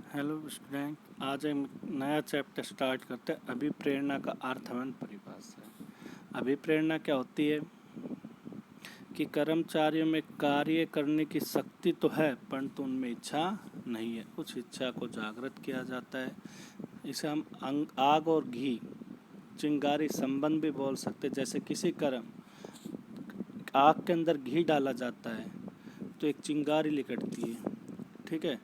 Hello student, आज हम नया चैप्टर स्टार्ट करते हैं। अभिप्रेरणा का अर्थ एवं परिभाषा। अभिप्रेरणा क्या होती है कि कर्मचारियों में कार्य करने की शक्ति तो है परंतु उनमें इच्छा नहीं है। उस इच्छा को जागृत किया जाता है। इसे हम आग और घी चिंगारी संबंध भी बोल सकते हैं। जैसे किसी कर्म आग के अंदर घी डाला जाता है तो एक चिंगारी निकलती है, ठीक है।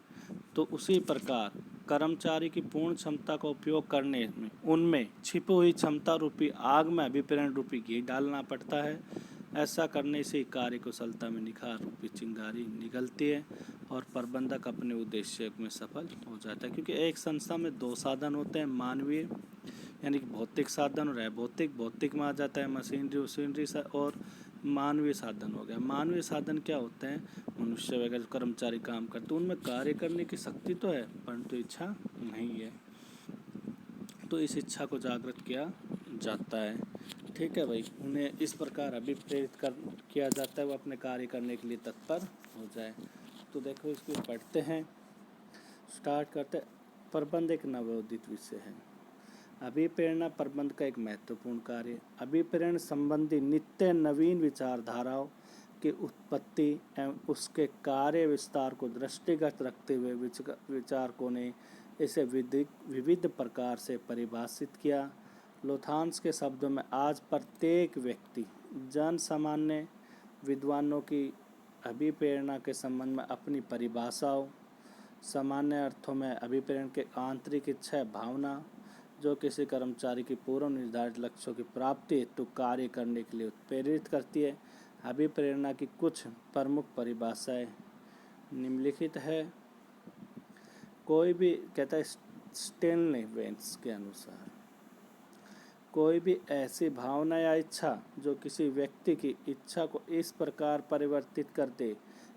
तो उसी प्रकार कर्मचारी की पूर्ण क्षमता का उपयोग करने में उनमें छिपी हुई क्षमता रूपी आग में अभिप्रेरण रूपी घी डालना पड़ता है। ऐसा करने से कार्य कुशलता में निखार रूपी चिंगारी निकलती है और प्रबंधक अपने उद्देश्य में सफल हो जाता है। क्योंकि एक संस्था में दो साधन होते हैं, मानवीय यानी कि भौतिक साधन और भौतिक में आ जाता है मशीनरी और मानवीय साधन हो गया। मानवीय साधन क्या होते हैं? मनुष्य वगैरह कर्मचारी काम करते हैं, उनमें कार्य करने की शक्ति तो है परंतु इच्छा नहीं है। तो इस इच्छा को जागृत किया जाता है, ठीक है भाई। उन्हें इस प्रकार अभिप्रेरित किया जाता है, वो अपने कार्य करने के लिए तत्पर हो जाए। तो देखो इसको पढ़ते हैं, स्टार्ट करते हैं। प्रबंध एक नवोदित विषय है। अभिप्रेरणा प्रबंध का एक महत्वपूर्ण कार्य। अभिप्रेरण संबंधी नित्य नवीन विचारधाराओं की उत्पत्ति एवं उसके कार्य विस्तार को दृष्टिगत रखते हुए विचारकों ने इसे विविध प्रकार से परिभाषित किया। लोथान्स के शब्दों में आज प्रत्येक व्यक्ति जन सामान्य विद्वानों की अभिप्रेरणा के संबंध में अपनी परिभाषाओं सामान्य अर्थों में अभिप्रेरण के आंतरिक इच्छा भावना जो किसी कर्मचारी की पूर्व निर्धारित लक्ष्यों की प्राप्ति हेतु कार्य करने के लिए उत्प्रेरित करती है। अभिप्रेरणा की कुछ प्रमुख परिभाषाएं निम्नलिखित है। कोई भी कहता है स्टेनले वेंस के अनुसार कोई भी ऐसी भावना या इच्छा जो किसी व्यक्ति की इच्छा को इस प्रकार परिवर्तित कर दे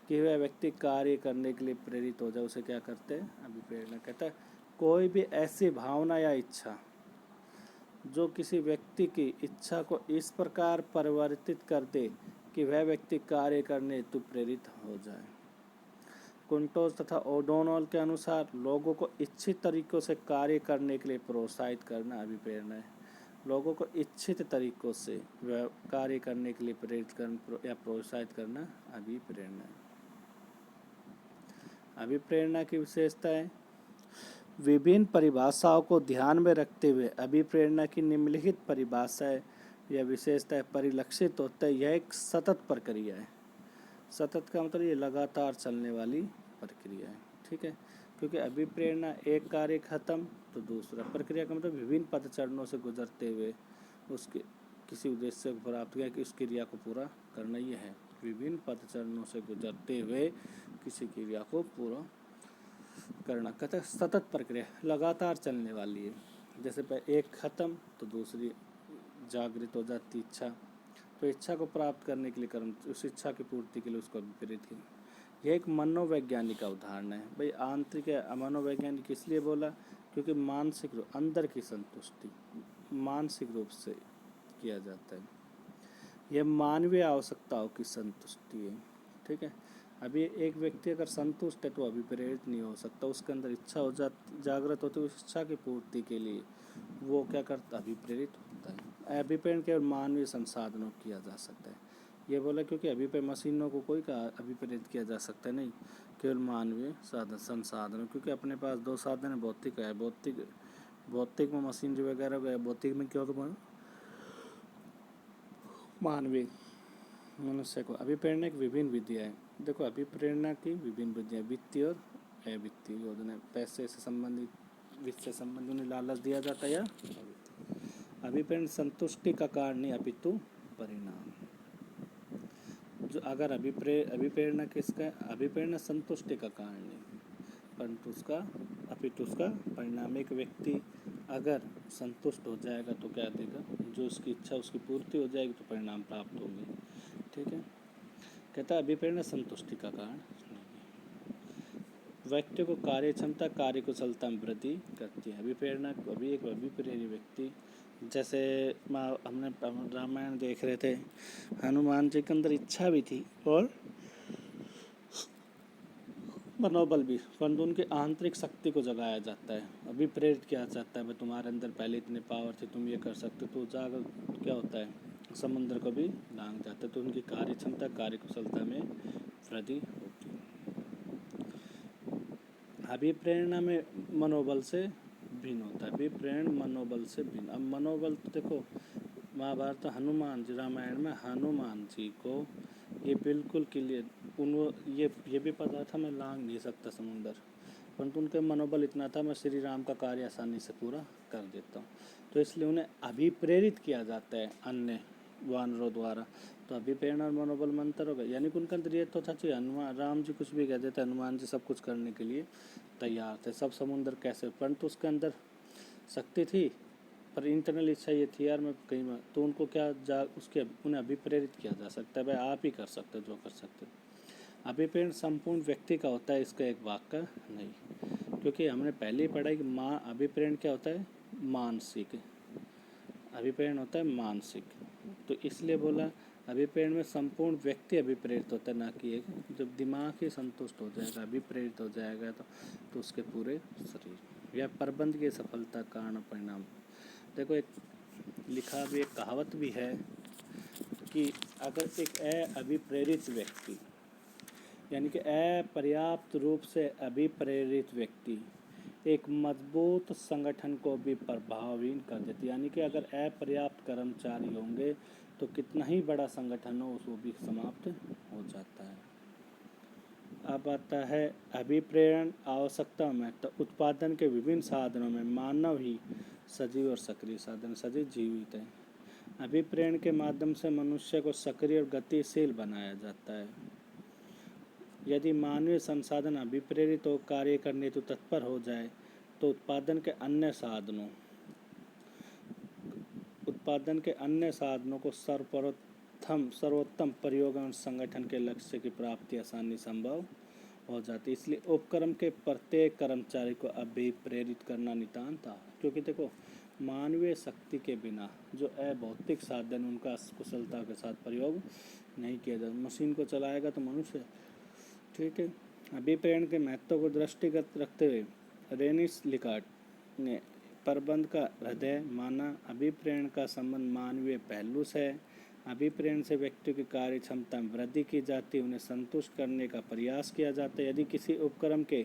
कि वह व्यक्ति कार्य करने के लिए प्रेरित हो जाए, उसे क्या करते हैं? अभिप्रेरणा। कहता है कोई भी ऐसी भावना या इच्छा जो किसी व्यक्ति की इच्छा को इस प्रकार परिवर्तित कर दे कि वह व्यक्ति कार्य करने हेतु प्रेरित हो जाए। कुंटोज तथा ओडोनॉल के अनुसार लोगों को इच्छित तरीकों से कार्य करने के लिए प्रोत्साहित करना अभिप्रेरणा है। लोगों को इच्छित तरीकों से कार्य करने के लिए प्रेरित करना या प्रोत्साहित करना अभिप्रेरणा है। अभिप्रेरणा की विशेषताएं। विभिन्न परिभाषाओं को ध्यान में रखते हुए अभिप्रेरणा की निम्नलिखित परिभाषाएं या विशेषताएं परिलक्षित होता है। यह एक सतत प्रक्रिया है। सतत का मतलब ये लगातार चलने वाली प्रक्रिया है, ठीक है। क्योंकि अभिप्रेरणा एक कार्य खत्म तो दूसरा। प्रक्रिया का मतलब विभिन्न पद चरणों से गुजरते हुए उसके किसी उद्देश्य को प्राप्त किया कि उस क्रिया को पूरा करना ही है। विभिन्न पद चरणों से गुजरते हुए किसी क्रिया को पूरा करना कहते हैं सतत प्रक्रिया, लगातार चलने वाली है। जैसे एक खत्म तो दूसरी जागृत हो जाती इच्छा, तो इच्छा को प्राप्त करने के लिए कर्म उस इच्छा की पूर्ति के लिए उसको प्रेरित किया। यह एक मनोवैज्ञानिक का उदाहरण है भाई। आंतरिक मनोवैज्ञानिक इसलिए बोला क्योंकि मानसिक रूप अंदर की संतुष्टि मानसिक रूप से किया जाता है। यह मानवीय आवश्यकताओं की संतुष्टि है, ठीक है। अभी एक व्यक्ति अगर संतुष्ट है तो अभिप्रेरित नहीं हो सकता। उसके अंदर इच्छा हो जागृत होती है, उस इच्छा की पूर्ति के लिए वो क्या करता? अभिप्रेरित होता है। अभिप्रेरण केवल मानवीय संसाधनों किया जा सकता है। ये बोला क्योंकि अभिप्रेरण मशीनों को कोई अभिप्रेरित किया जा सकता है नहीं, केवल मानवीय संसाधनों। क्योंकि अपने पास दो साधन है, भौतिक है। भौतिक में मशीनरी वगैरह गए, भौतिक में क्या होता है? मानवीय मनुष्य को। अभिप्रेरणा की विभिन्न विधियाँ हैं। देखो अभिप्रेरणा की विभिन्न विधियाँ वित्तीय और अवित्तीय योजना। पैसे से संबंधित, वित्त से संबंधित उन्हें लालच दिया जाता है या अभिप्रेरण संतुष्टि का कारण नहीं अपितु परिणाम। जो अगर अभिप्रेरणा किसका? अभिप्रेरणा संतुष्टि का कारण नहीं परंतु अपितु उसका परिणाम। एक व्यक्ति अगर संतुष्ट हो जाएगा तो क्या देगा? जो उसकी इच्छा उसकी पूर्ति हो जाएगी तो परिणाम प्राप्त होंगे, ठीक है। कहता है अभिप्रेरणा संतुष्टि का कारण व्यक्ति को कार्य क्षमता कार्य कुशलता में वृद्धि करती है। अभिप्रेरणा अभी एक अभिप्रेरी व्यक्ति, जैसे हमने रामायण देख रहे थे, हनुमान जी के अंदर इच्छा भी थी और मनोबल भी, परंतु उनकी आंतरिक शक्ति को जगाया जाता है। अभी प्रेरित किया जाता है, भाई तुम्हारे अंदर पहले इतनी पावर थी, तुम ये कर सकते, तो जाकर क्या होता है, समुद्र को भी लांग जाता है। तो उनकी कार्य क्षमता, कार्य कुशलता में वृद्धि होती है। अभिप्रेरणा में मनोबल से भिन्न होता है। अभिप्रेरण मनोबल से भिन्न। अब मनोबल तो देखो, महाभारत हनुमान जी, रामायण में हनुमान जी को ये बिल्कुल क्लियर, ये भी पता था मैं लांग नहीं सकता समुंदर, परंतु उनके मनोबल इतना था, मैं श्री राम का कार्य आसानी से पूरा कर देता हूँ। तो इसलिए उन्हें अभिप्रेरित किया जाता है अन्य वानरों द्वारा। तो अभिप्रेरणा और मनोबल में अंतर होगा, यानी कि उनके अंदर ये तो था कि हनुमान, राम जी कुछ भी कह देते, हनुमान जी सब कुछ करने के लिए तैयार थे, सब समुद्र कैसे, परंतु उसके अंदर शक्ति थी, पर इंटरनल इच्छा ये थी यार मैं कहीं में, तो उनको क्या उसके उन्हें अभिप्रेरित किया जा सकता है, भाई आप ही कर सकते जो कर सकते। अभिप्रेरण संपूर्ण व्यक्ति का होता है, इसका एक वाक्य नहीं, क्योंकि हमने पहले ही पढ़ा कि अभिप्रेरण क्या होता है, मानसिक। अभिप्रेरण होता है मानसिक, तो इसलिए बोला अभिप्रेरण में संपूर्ण व्यक्ति अभिप्रेरित होता है, ना कि एक। जब दिमाग ही संतुष्ट हो जाएगा, अभिप्रेरित हो जाएगा, तो उसके पूरे शरीर। यह प्रबंध की सफलता कारण परिणाम। देखो, एक लिखा भी, एक कहावत भी है कि अगर एक अभिप्रेरित व्यक्ति, यानी कि अपर्याप्त रूप से अभिप्रेरित व्यक्ति एक मजबूत संगठन को भी प्रभावहीन कर देती, यानी कि अगर अपर्याप्त कर्मचारी होंगे तो कितना ही बड़ा संगठन हो उसको भी समाप्त हो जाता है। अब आता है अभिप्रेरण आवश्यकता में। तो उत्पादन के विभिन्न साधनों में मानव ही सजीव और सक्रिय साधन, सजीव जीवित है। अभिप्रेरण के माध्यम से मनुष्य को सक्रिय और गतिशील बनाया जाता है। यदि मानवीय संसाधन अभिप्रेरित हो कार्य करने तो तत्पर हो जाए, तो उत्पादन के अन्य साधनों को सर्वोत्तम प्रयोग और संगठन के लक्ष्य की प्राप्ति आसानी संभव हो जाती। इसलिए उपक्रम के प्रत्येक कर्मचारी को अभिप्रेरित करना नितांत था, क्योंकि देखो मानवीय शक्ति के बिना जो अभौतिक साधन उनका कुशलता के साथ प्रयोग नहीं किया जाता। मशीन को चलाएगा तो मनुष्य, ठीक है। अभिप्रेरण के महत्व को दृष्टिगत रखते हुए रेनिस लिकार्ट ने प्रबंध का हृदय माना। अभिप्रेरण का संबंध मानवीय पहलू से है। अभिप्रेरण से व्यक्ति की कार्य क्षमता में वृद्धि की जाती है, उन्हें संतुष्ट करने का प्रयास किया जाता है। यदि किसी उपक्रम के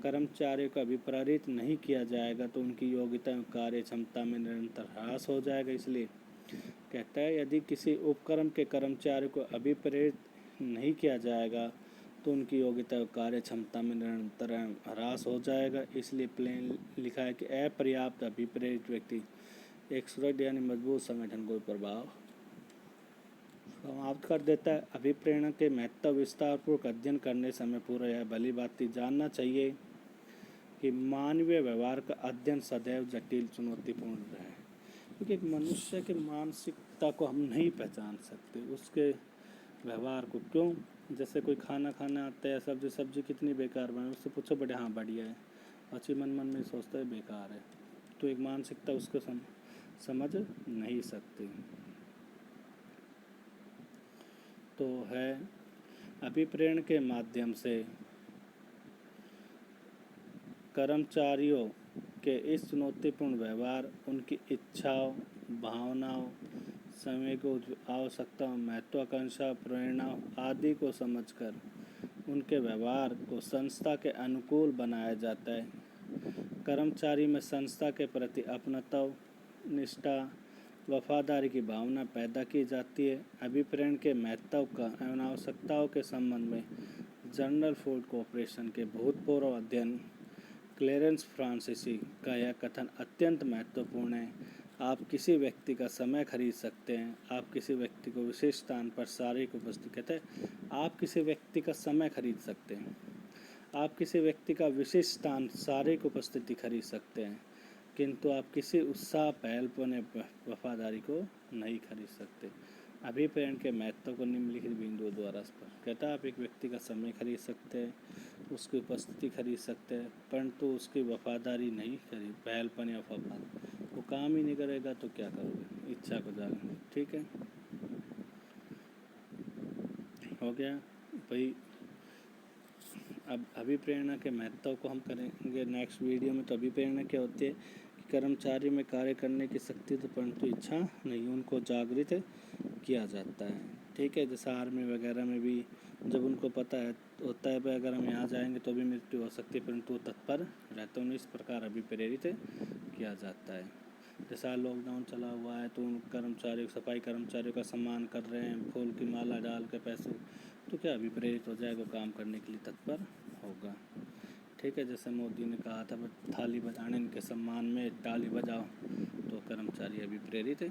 कर्मचारियों का अभिप्रेरित नहीं किया जाएगा तो उनकी योग्यता एवं कार्य क्षमता में निरंतर ह्रास हो जाएगा। इसलिए कहता है, यदि किसी उपक्रम के कर्मचारियों को अभिप्रेरित नहीं किया जाएगा तो उनकी योग्यता और कार्य क्षमता में निरंतर ह्रास हो जाएगा। इसलिए प्लेन लिखा है कि अपर्याप्त अभिप्रेरित व्यक्ति एक सुदृढ़ यानी मजबूत संगठन को प्रभाव समाप्त कर देता है। अभिप्रेरण के महत्व विस्तारपूर्वक अध्ययन करने समय पूरा यह भली भांति जानना चाहिए कि मानवीय व्यवहार का अध्ययन सदैव जटिल चुनौतीपूर्ण रहा है, क्योंकि एक मनुष्य के मानसिकता को हम नहीं पहचान सकते, उसके व्यवहार को। क्यों? जैसे कोई खाना खाना आता है, सब्जी कितनी बेकार बनी, उससे पूछो बड़े हाँ बढ़िया है, अच्छी मन में सोचता है बेकार है, तो एक मानसिकता उसको समझ नहीं सकती। तो है अभिप्रेरण के माध्यम से कर्मचारियों के इस चुनौतीपूर्ण व्यवहार, उनकी इच्छाओं, भावनाओं, समय को आवश्यकताओं, महत्वाकांक्षा, प्रेरणा आदि को समझकर उनके व्यवहार को संस्था के अनुकूल बनाया जाता है। कर्मचारी में संस्था के प्रति अपनत्व, निष्ठा, वफादारी की भावना पैदा की जाती है। अभिप्रेरण के महत्व का एवं आवश्यकताओं के संबंध में जर्नल फूड कॉर्पोरेशन के भूतपूर्व अध्ययन क्लेरेंस फ्रांसीसी का यह कथन अत्यंत महत्वपूर्ण है। आप किसी व्यक्ति का समय खरीद सकते हैं, आप किसी व्यक्ति को विशेष स्थान पर शारीरिक उपस्थिति, कहते हैं आप किसी व्यक्ति का समय खरीद सकते हैं, आप किसी व्यक्ति का विशेष स्थान शारीरिक उपस्थिति खरीद सकते हैं, किंतु आप किसी उत्साह, पहलपन या वफादारी को नहीं खरीद सकते। अभिप्रेरण के महत्व को निम्नलिखित बिंदुओं द्वारा स्पष्ट कहता है। आप एक व्यक्ति का समय खरीद सकते हैं, उसकी उपस्थिति खरीद सकते हैं, परंतु उसकी वफादारी नहीं खरीद, पहलपन या वफादारी, वो काम ही नहीं करेगा तो क्या करोगे, इच्छा को जागे। ठीक है, हो गया भाई। अब अभिप्रेरणा के महत्व को हम करेंगे नेक्स्ट वीडियो में। तो अभिप्रेरणा क्या होती है कि कर्मचारी में कार्य करने की शक्ति तो परंतु इच्छा नहीं, उनको जागृत किया जाता है। ठीक है, जैसे आर्मी वगैरह में भी जब उनको पता है होता है भाई अगर हम यहाँ जाएंगे तो भी मृत्यु हो सकती है, परंतु वो तत्पर रहते हैं, इस प्रकार अभिप्रेरित किया जाता है। जैसा लॉकडाउन चला हुआ है तो उन कर्मचारियों, सफाई कर्मचारियों का सम्मान कर रहे हैं, फूल की माला डाल के पैसे, तो क्या अभिप्रेरित हो जाएगा, काम करने के लिए तत्पर होगा। ठीक है, जैसे मोदी ने कहा था थाली बजाने के सम्मान में ताली बजाओ, तो कर्मचारी अभिप्रेरित